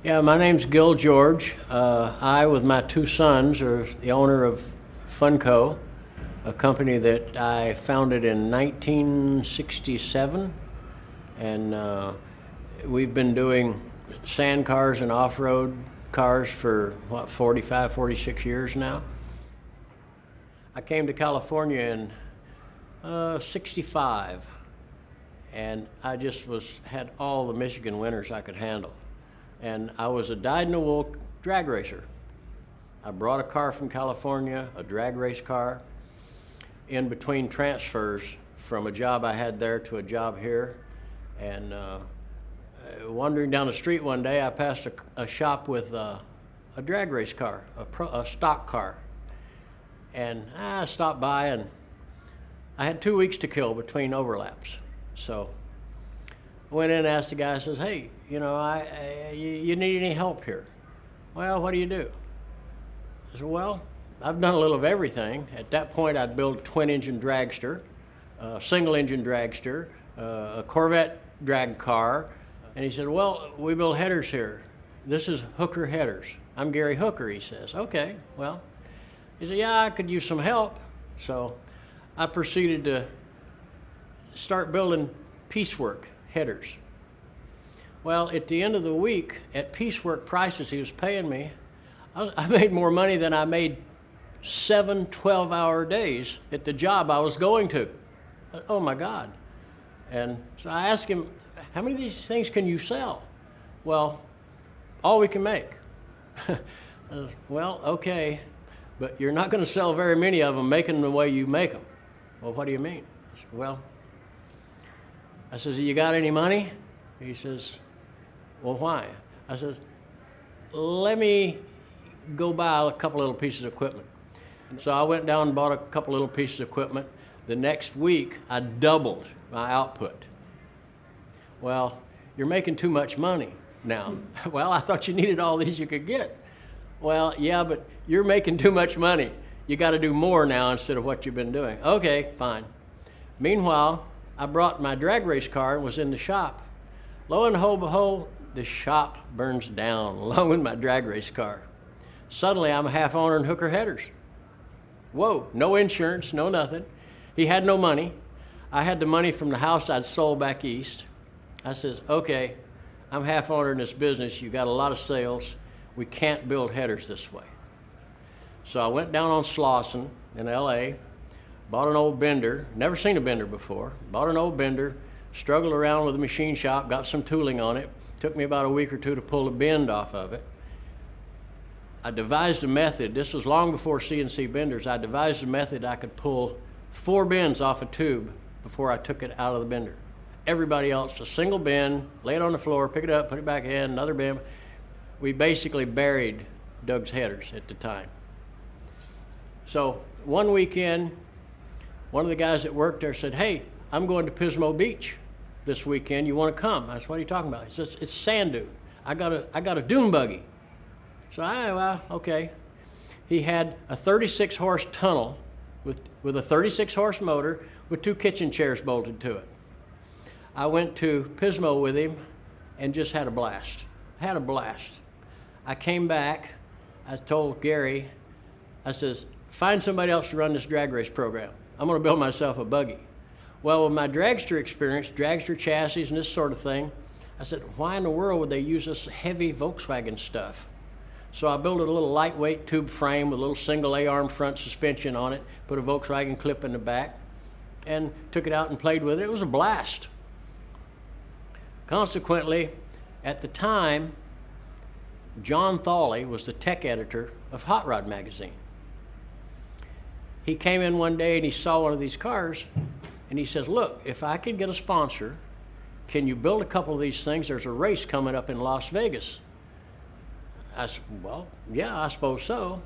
Yeah, my name's Gil George. I, with my two sons, are the owner of Funco, a company that I founded in 1967. And we've been doing sand cars and off-road cars for, 45, 46 years now. I came to California in 65, and I just had all the Michigan winters I could handle. And I was a dyed-in-the-wool drag racer. I brought a car from California, a drag race car, in between transfers from a job I had there to a job here. And wandering down the street one day, I passed a shop with a drag race car, a stock car. And I stopped by, and I had 2 weeks to kill between overlaps. So I went in and asked the guy, I says, hey, you need any help here? Well, what do you do? I said, well, I've done a little of everything. At that point, I'd build a twin-engine dragster, a single-engine dragster, a Corvette drag car. And he said, well, we build headers here. This is Hooker headers. I'm Gary Hooker, he says. Okay, well. He said, yeah, I could use some help. So I proceeded to start building piecework headers. Well, at the end of the week, at piecework prices he was paying me, I made more money than I made 7 12-hour days at the job I was going to. Oh my God. And so I asked him, how many of these things can you sell? Well, all we can make. Well, okay, but you're not going to sell very many of them making them the way you make them. Well, what do you mean? I said, well, I says, you got any money? He says, well, why? I says, let me go buy a couple little pieces of equipment. And so I went down and bought a couple little pieces of equipment. The next week, I doubled my output. Well, you're making too much money now. Well, I thought you needed all these you could get. Well, yeah, but you're making too much money. You got to do more now instead of what you've been doing. Okay, fine. Meanwhile, I brought my drag race car and was in the shop. Lo and behold, the shop burns down along with my drag race car. Suddenly, I'm a half owner in Hooker headers. Whoa, no insurance, no nothing. He had no money. I had the money from the house I'd sold back east. I says, okay, I'm half owner in this business. You got a lot of sales. We can't build headers this way. So I went down on Slauson in LA, bought an old bender, never seen a bender before, bought an old bender, struggled around with the machine shop, got some tooling on it. Took me about a week or two to pull the bend off of it. I devised a method, this was long before CNC benders, I devised a method I could pull 4 bends off a tube before I took it out of the bender. Everybody else, a single bend, lay it on the floor, pick it up, put it back in, another bend. We basically buried Doug's headers at the time. So one weekend, one of the guys that worked there said, hey, I'm going to Pismo Beach this weekend. You want to come? I said, what are you talking about? He says, it's sand dune. I got a dune buggy. So well, okay. He had a 36 horse tunnel with a 36 horse motor with 2 kitchen chairs bolted to it. I went to Pismo with him and just had a blast. I came back, I told Gary, I says, find somebody else to run this drag race program. I'm going to build myself a buggy. Well, with my dragster experience, dragster chassis and this sort of thing, I said, why in the world would they use this heavy Volkswagen stuff? So I built a little lightweight tube frame with a little single A-arm front suspension on it, put a Volkswagen clip in the back, and took it out and played with it. It was a blast. Consequently, at the time, John Thawley was the tech editor of Hot Rod magazine. He came in one day and he saw one of these cars, and he says, look, if I could get a sponsor, can you build a couple of these things? There's a race coming up in Las Vegas. I said, well, yeah, I suppose so.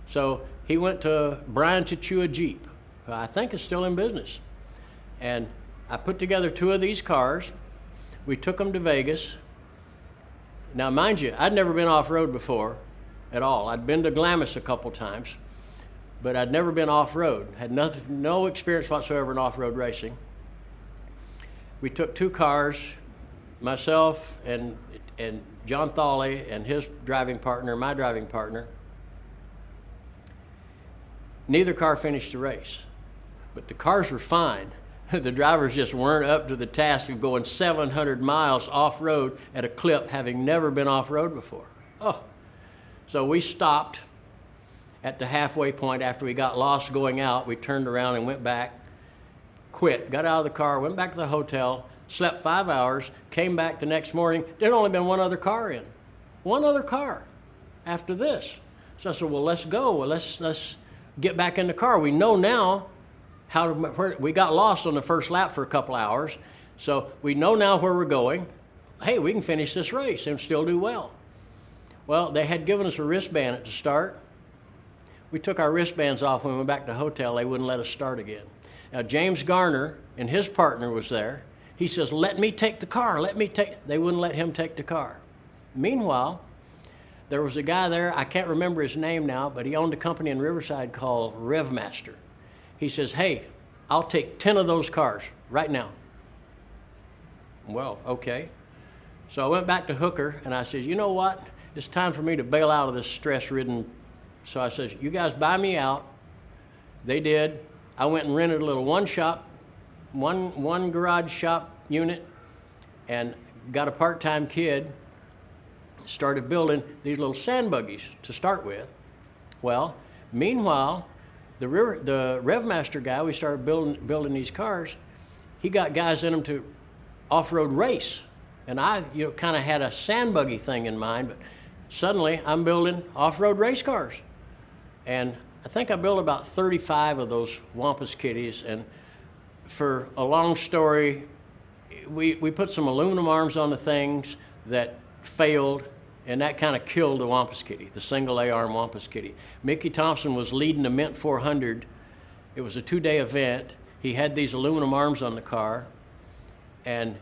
So he went to Brian Tachua Jeep, who I think is still in business. And I put together 2 of these cars. We took them to Vegas. Now, mind you, I'd never been off-road before at all. I'd been to Glamis a couple times, but I'd never been off-road. Had no experience whatsoever in off-road racing. We took 2 cars, myself and John Thawley and his driving partner, my driving partner, neither car finished the race. But the cars were fine. The drivers just weren't up to the task of going 700 miles off-road at a clip, having never been off-road before. Oh, so we stopped at the halfway point after we got lost going out. We turned around and went back, quit, got out of the car, went back to the hotel, slept 5 hours, came back the next morning. There'd only been one other car in. One other car after this. So I said, well, let's go. Well, let's get back in the car. We know now we got lost on the first lap for a couple hours, so we know now where we're going. Hey, we can finish this race and still do well. Well, they had given us a wristband at the start. We took our wristbands off when we went back to the hotel. They wouldn't let us start again. Now, James Garner and his partner was there. He says, let me take the car, They wouldn't let him take the car. Meanwhile, there was a guy there, I can't remember his name now, but he owned a company in Riverside called RevMaster. He says, hey, I'll take 10 of those cars right now. Well, okay. So I went back to Hooker and I said, you know what? It's time for me to bail out of this stress-ridden. So I said, you guys buy me out. They did. I went and rented a little one garage shop unit, and got a part-time kid, started building these little sand buggies to start with. Well, meanwhile, the RevMaster guy, we started building these cars. He got guys in them to off-road race. And I kind of had a sand buggy thing in mind, but suddenly I'm building off-road race cars. And I think I built about 35 of those Wampus Kitties. And for a long story, we put some aluminum arms on the things that failed, and that kind of killed the Wampus Kitty, the single A-arm Wampus Kitty. Mickey Thompson was leading the Mint 400. It was a 2-day event. He had these aluminum arms on the car, and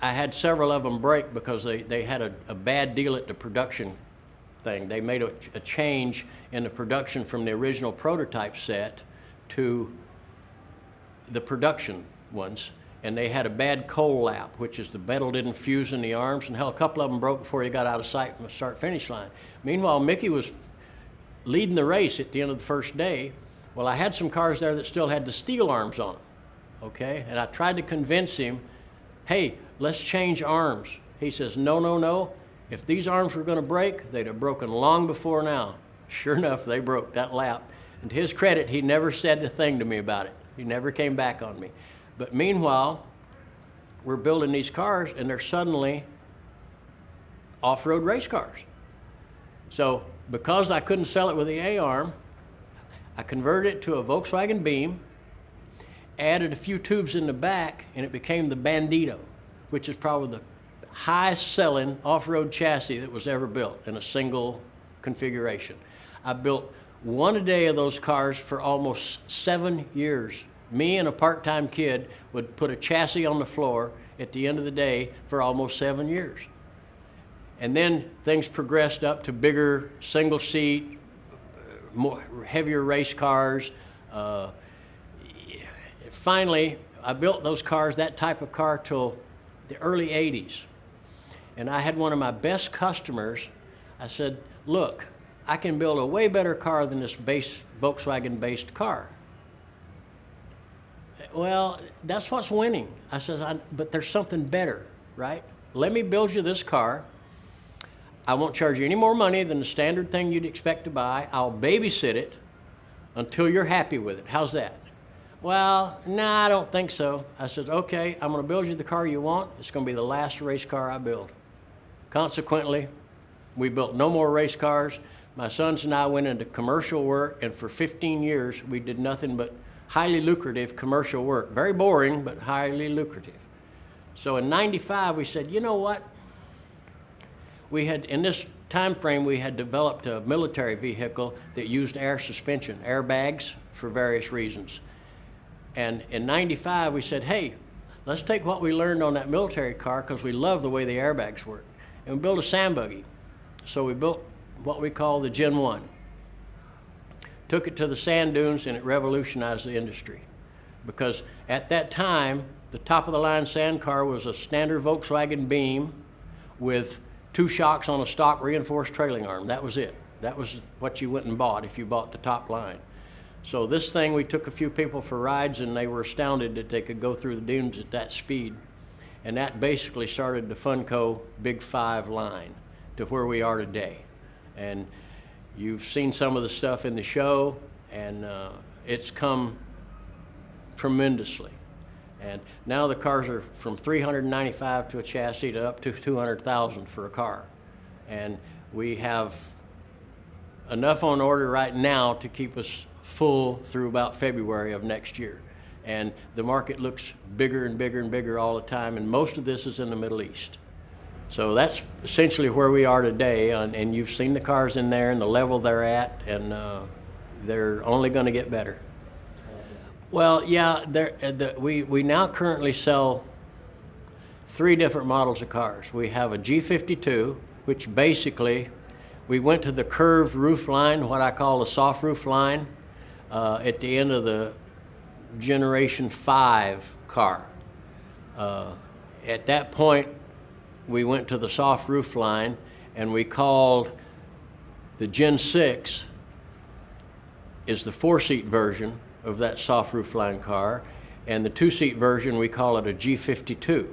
I had several of them break because they had a bad deal at the production thing. They made a change in the production from the original prototype set to the production ones. And they had a bad coal lap, which is the metal didn't fuse in the arms, and hell, a couple of them broke before he got out of sight from the start-finish line. Meanwhile, Mickey was leading the race at the end of the first day. Well, I had some cars there that still had the steel arms on them, okay? And I tried to convince him, hey, let's change arms. He says, no, no, no. If these arms were going to break, they'd have broken long before now. Sure enough, they broke that lap. And to his credit, he never said a thing to me about it. He never came back on me. But meanwhile, we're building these cars, and they're suddenly off-road race cars. So because I couldn't sell it with the A-arm, I converted it to a Volkswagen Beam, added a few tubes in the back, and it became the Bandito, which is probably the highest-selling off-road chassis that was ever built in a single configuration. I built one a day of those cars for almost 7 years. Me and a part-time kid would put a chassis on the floor at the end of the day for almost 7 years. And then things progressed up to bigger single-seat, more heavier race cars. Finally, I built those cars, that type of car, till the early 80s. And I had one of my best customers. I said, look, I can build a way better car than this base Volkswagen-based car. Well, that's what's winning. I said, but there's something better, right? Let me build you this car. I won't charge you any more money than the standard thing you'd expect to buy. I'll babysit it until you're happy with it. How's that? Well, nah, I don't think so. I said, okay, I'm going to build you the car you want. It's going to be the last race car I build. Consequently, we built no more race cars. My sons and I went into commercial work, and for 15 years, we did nothing but highly lucrative commercial work. Very boring, but highly lucrative. So in '95, we said, you know what? We had, in this time frame, we had developed a military vehicle that used air suspension, airbags, for various reasons. And in '95, we said, hey, let's take what we learned on that military car, because we love the way the airbags work, and we built a sand buggy. So we built what we call the Gen 1. Took it to the sand dunes, and it revolutionized the industry. Because at that time, the top of the line sand car was a standard Volkswagen Beam with 2 shocks on a stock reinforced trailing arm. That was it. That was what you went and bought if you bought the top line. So this thing, we took a few people for rides, and they were astounded that they could go through the dunes at that speed. And that basically started the Funco Big 5 line to where we are today. And you've seen some of the stuff in the show, and it's come tremendously. And now the cars are from $395 to a chassis to up to $200,000 for a car. And we have enough on order right now to keep us full through about February of next year. And the market looks bigger and bigger and bigger all the time, and most of this is in the Middle East. So that's essentially where we are today, and you've seen the cars in there and the level they're at, and they're only going to get better. Well, yeah, we now currently sell 3 different models of cars. We have a G52, which basically we went to the curved roof line, what I call the soft roof line, at the end of the Generation 5 car. At that point, we went to the soft roof line, and we called the Gen 6 is the 4-seat version of that soft roof line car, and the 2-seat version, we call it a G52.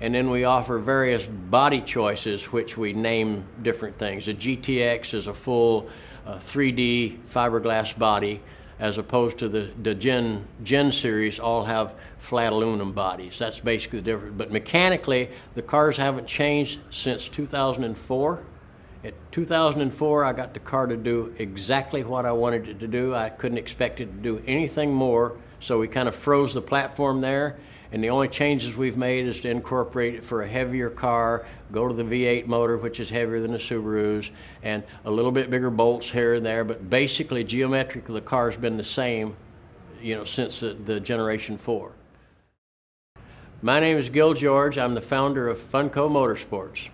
And then we offer various body choices, which we name different things. The GTX is a full 3D fiberglass body, as opposed to the Gen series all have flat aluminum bodies. That's basically the difference. But mechanically, the cars haven't changed since 2004. At 2004, I got the car to do exactly what I wanted it to do. I couldn't expect it to do anything more, so we kind of froze the platform there. And the only changes we've made is to incorporate it for a heavier car, go to the V8 motor, which is heavier than the Subarus, and a little bit bigger bolts here and there. But basically, geometrically, the car's been the same, since the Generation 4. My name is Gil George. I'm the founder of Funco Motorsports.